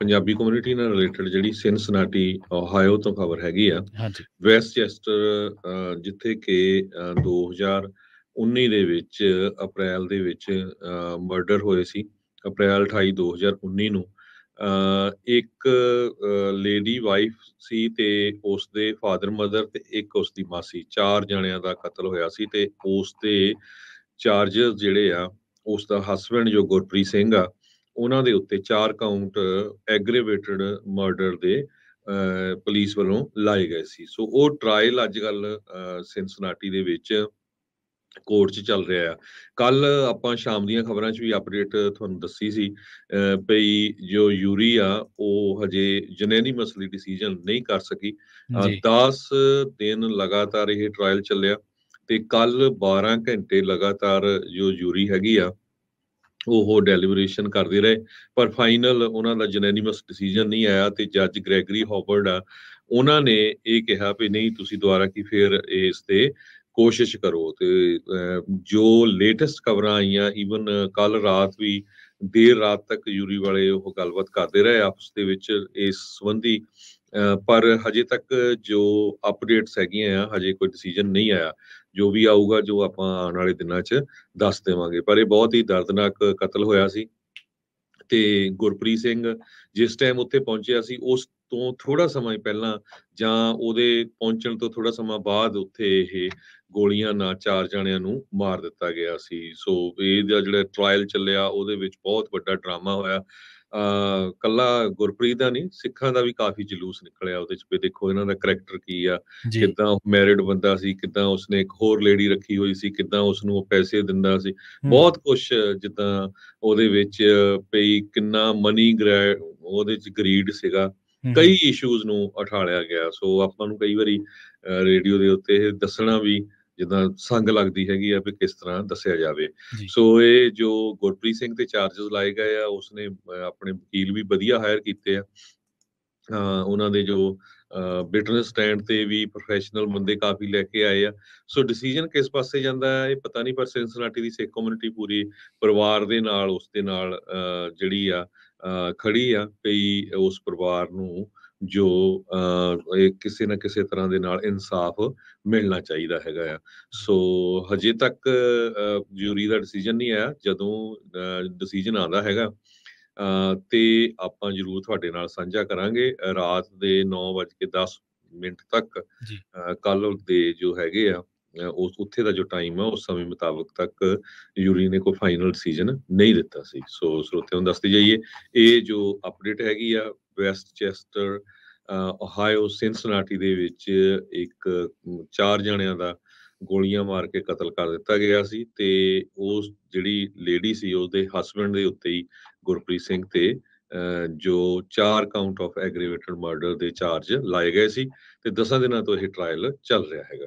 Punjabi community ਨਾਲ related ਜਿਹੜੀ Cincinnati ਓਹਾਇਓ ਤੋਂ ਖਬਰ ਹੈਗੀ ਆ। ਹਾਂਜੀ ਵੈਸਟਚੈਸਟਰ ਜਿੱਥੇ ਕਿ 2019 ਦੇ ਵਿੱਚ ਅਪ੍ਰੈਲ ਦੇ ਵਿੱਚ ਮਰਡਰ ਹੋਏ ਸੀ। ਅਪ੍ਰੈਲ 28 2019 ਨੂੰ ਇੱਕ ਲੇਡੀ ਵਾਈਫ ਸੀ ਤੇ ਉਸਦੇ ਫਾਦਰ ਮਦਰ ਤੇ ਇੱਕ ਉਸਦੀ ਮਾਸੀ, 4 ਜਣਿਆਂ ਦਾ ਕਤਲ ਹੋਇਆ ਸੀ ਤੇ ਉਸ ਦੇ ਚਾਰਜਸ ਜਿਹੜੇ ਆ ਉਸਦਾ ਹਸਬੈਂਡ ਜੋ ਗੁਰਪ੍ਰੀਤ ਸਿੰਘ ਆ ਉਹਨਾਂ ਦੇ ਉੱਤੇ 4 ਕਾਊਂਟ ਐਗਰੀਵੇਟਡ ਮਰਡਰ ਦੇ ਪੁਲਿਸ ਵੱਲੋਂ ਲਾਏ ਗਏ ਸੀ। ਸੋ ਉਹ ਟਰਾਇਲ ਅੱਜ ਕੱਲ ਸਿਨਸਨਾਟੀ ਦੇ ਵਿੱਚ ਕੋਰਟ 'ਚ ਚੱਲ ਰਿਹਾ ਆ। ਕੱਲ ਆਪਾਂ ਸ਼ਾਮ ਦੀਆਂ ਖਬਰਾਂ 'ਚ ਵੀ ਅਪਡੇਟ ਤੁਹਾਨੂੰ ਦੱਸੀ ਸੀ ਬਈ ਜੋ ਯੂਰੀ ਆ ਉਹ ਹਜੇ ਯੂਨੈਨਿਮਸਲੀ ਡਿਸੀਜਨ ਨਹੀਂ ਕਰ ਸਕੀ। ਜੀ 10 ਦਿਨ ਲਗਾਤਾਰ ਇਹ ਟਰਾਇਲ ਚੱਲਿਆ ਤੇ ਕੱਲ 12 ਘੰਟੇ ਲਗਾਤਾਰ ਜੋ ਯੂਰੀ ਹੈਗੀ ਆ ਉਹ ਡੈਲੀਬਰੇਸ਼ਨ ਕਰਦੇ ਰਹੇ, ਪਰ ਫਾਈਨਲ ਉਹਨਾਂ ਦਾ ਯੂਨੈਨਿਮਸ ਡਿਸੀਜਨ ਨਹੀਂ ਆਇਆ ਤੇ ਜੱਜ ਗ੍ਰੈਗਰੀ ਹੌਵਰਡ ਆ ਉਹਨਾਂ ਨੇ ਇਹ ਕਿਹਾ ਵੀ ਨਹੀਂ ਤੁਸੀਂ ਦੁਬਾਰਾ ਕੀ ਫਿਰ ਇਸ ਤੇ ਕੋਸ਼ਿਸ਼ ਕਰੋ। ਤੇ ਜੋ ਲੇਟੈਸਟ ਖਬਰਾਂ ਆਈਆਂ ਈਵਨ ਕੱਲ ਰਾਤ ਵੀ ਦੇਰ ਰਾਤ ਤੱਕ ਯੂਰੀ ਵਾਲੇ ਉਹ ਗੱਲਬਾਤ ਕਰਦੇ ਰਹੇ ਆਪਸ ਦੇ ਵਿੱਚ ਇਸ ਸੰਬੰਧੀ, ਪਰ ਹਜੇ ਤੱਕ ਜੋ ਅਪਡੇਟਸ ਹੈਗੀਆਂ ਆ ਹਜੇ ਕੋਈ ਡਿਸੀਜਨ ਨਹੀਂ ਆਇਆ। ਜੋ ਵੀ ਆਊਗਾ ਜੋ ਆਪਾਂ ਆਉਣ ਵਾਲੇ ਦਿਨਾਂ 'ਚ ਦੱਸ ਦੇਵਾਂਗੇ। ਪਰ ਇਹ ਬਹੁਤ ਹੀ ਦਰਦਨਾਕ ਕਤਲ ਹੋਇਆ ਸੀ ਤੇ ਗੁਰਪ੍ਰੀਤ ਸਿੰਘ ਜਿਸ ਟਾਈਮ ਉੱਥੇ ਪਹੁੰਚਿਆ ਸੀ ਉਸ ਤੋਂ ਥੋੜਾ ਸਮਾਂ ਪਹਿਲਾਂ ਜਾਂ ਉਹਦੇ ਪਹੁੰਚਣ ਤੋਂ ਥੋੜਾ ਸਮਾਂ ਬਾਅਦ ਉੱਥੇ ਇਹ ਗੋਲੀਆਂ ਨਾਲ 4 ਜਣਿਆਂ ਨੂੰ ਮਾਰ ਦਿੱਤਾ ਗਿਆ ਸੀ। ਸੋ ਇਹਦਾ ਜਿਹੜਾ ਟਰਾਇਲ ਚੱਲਿਆ ਉਹਦੇ ਵਿੱਚ ਬਹੁਤ ਵੱਡਾ ਡਰਾਮਾ ਹੋਇਆ। ਕੱਲਾ ਗੁਰਪ੍ਰੀਤ ਦਾ ਨਹੀਂ, ਸਿੱਖਾਂ ਦਾ ਵੀ ਕਾਫੀ ਜਲੂਸ ਨਿਕਲਿਆ ਉਹਦੇ 'ਚ ਵੀ ਦੇਖੋ ਇਹਨਾਂ ਦਾ ਕਰੈਕਟਰ ਕੀ ਆ, ਜੀ ਕਿੱਦਾਂ ਮੈਰਿਡ ਬੰਦਾ ਸੀ, ਕਿੱਦਾਂ ਉਸਨੇ ਇੱਕ ਹੋਰ ਲੇਡੀ ਰੱਖੀ ਹੋਈ ਸੀ, ਕਿੱਦਾਂ ਉਸਨੂੰ ਉਹ ਪੈਸੇ ਦਿੰਦਾ ਸੀ, ਬਹੁਤ ਕੁਛ ਜਿੱਦਾਂ ਉਹਦੇ ਵਿੱਚ ਪਈ ਕਿੰਨਾ ਮਨੀ ਉਹਦੇ 'ਚ ਗਰੀਡ ਸੀਗਾ, ਕਈ ਇਸ਼ੂਜ਼ ਨੂੰ ਉਠਾਲਿਆ ਗਿਆ। ਸੋ ਆਪਾਂ ਨੂੰ ਕਈ ਵਾਰੀ ਰੇਡੀਓ ਦੇ ਉੱਤੇ ਇਹ ਦੱਸਣਾ ਵੀ ਜਿੱਦਾਂ ਸੰਗ ਲੱਗਦੀ ਹੈਗੀ ਆ ਵੀ ਕਿਸ ਤਰ੍ਹਾਂ ਦੱਸਿਆ ਜਾਵੇ। ਸੋ ਇਹ ਜੋ ਗੁਰਪ੍ਰੀਤ ਸਿੰਘ ਤੇ ਚਾਰਜਸ ਲਾਏ ਗਏ ਆ ਉਸਨੇ ਆਪਣੇ ਵਕੀਲ ਵੀ ਵਧੀਆ ਹਾਇਰ ਕੀਤੇ ਆ। ਉਹਨਾਂ ਦੇ ਜੋ ਬਿਟਨੈਸ ਸਟੈਂਡ ਤੇ ਵੀ ਪ੍ਰੋਫੈਸ਼ਨਲ ਬੰਦੇ ਕਾਫੀ ਲੈ ਕੇ ਆਏ ਆ। ਸੋ ਡਿਸੀਜਨ ਕਿਸ ਪਾਸੇ ਜਾਂਦਾ ਹੈ ਇਹ ਪਤਾ ਨਹੀਂ, ਪਰ ਸਿਨਸਿਨਾਟੀ ਦੀ ਸਿੱਖ ਕਮਿਊਨਿਟੀ ਪੂਰੀ ਪਰਿਵਾਰ ਦੇ ਨਾਲ ਉਸਦੇ ਨਾਲ ਜਿਹੜੀ ਆ ਖੜੀ ਆ ਪਈ ਉਸ ਪਰਿਵਾਰ ਨੂੰ ਜੋ ਕਿਸੇ ਨਾ ਕਿਸੇ ਤਰ੍ਹਾਂ ਦੇ ਨਾਲ ਇਨਸਾਫ ਮਿਲਣਾ ਚਾਹੀਦਾ ਹੈਗਾ ਆ। ਸੋ ਹਜੇ ਤੱਕ ਜੂਰੀ ਦਾ ਡਿਸੀਜਨ ਨਹੀਂ ਆਇਆ। ਜਦੋਂ ਡਿਸੀਜਨ ਆਉਂਦਾ ਹੈਗਾ ਤੇ ਆਪਾਂ ਜ਼ਰੂਰ ਤੁਹਾਡੇ ਨਾਲ ਸਾਂਝਾ ਕਰਾਂਗੇ। ਰਾਤ ਦੇ 9:10 ਤੱਕ ਕੱਲ ਦੇ ਜੋ ਹੈਗੇ ਆ ਉਸ ਉੱਥੇ ਦਾ ਜੋ ਟਾਈਮ ਆ ਉਸ ਸਮੇਂ ਮੁਤਾਬਕ ਤੱਕ ਯੂਰੀ ਨੇ ਕੋਈ ਫਾਈਨਲ ਡਿਸੀਜਨ ਨਹੀਂ ਦਿੱਤਾ ਸੀ। ਸੋ ਸਰੋਤਿਆਂ ਨੂੰ ਦੱਸਦੇ ਜਾਈਏ ਇਹ ਜੋ ਅਪਡੇਟ ਹੈਗੀ ਆ ਵੈਸਟਚੈਸਟਰ ਓਹਾਇਓ ਸਿਨਸਿਨਾਟੀ ਦੇ ਵਿੱਚ ਇੱਕ 4 ਜਣਿਆਂ ਦਾ ਗੋਲੀਆਂ ਮਾਰ ਕੇ ਕਤਲ ਕਰ ਦਿੱਤਾ ਗਿਆ ਸੀ ਤੇ ਉਸ ਜਿਹੜੀ ਲੇਡੀ ਸੀ ਉਹਦੇ ਹਸਬੈਂਡ ਦੇ ਉੱਤੇ ਹੀ ਗੁਰਪ੍ਰੀਤ ਸਿੰਘ ਤੇ ਜੋ 4 ਕਾਊਂਟ ਆਫ ਐਗਰੀਵੇਟਡ ਮਰਡਰ ਦੇ ਚਾਰਜ ਲਾਏ ਗਏ ਸੀ ਤੇ 10 ਦਿਨਾਂ ਤੋਂ ਇਹ ਟਰਾਇਲ ਚੱਲ ਰਿਹਾ ਹੈਗਾ।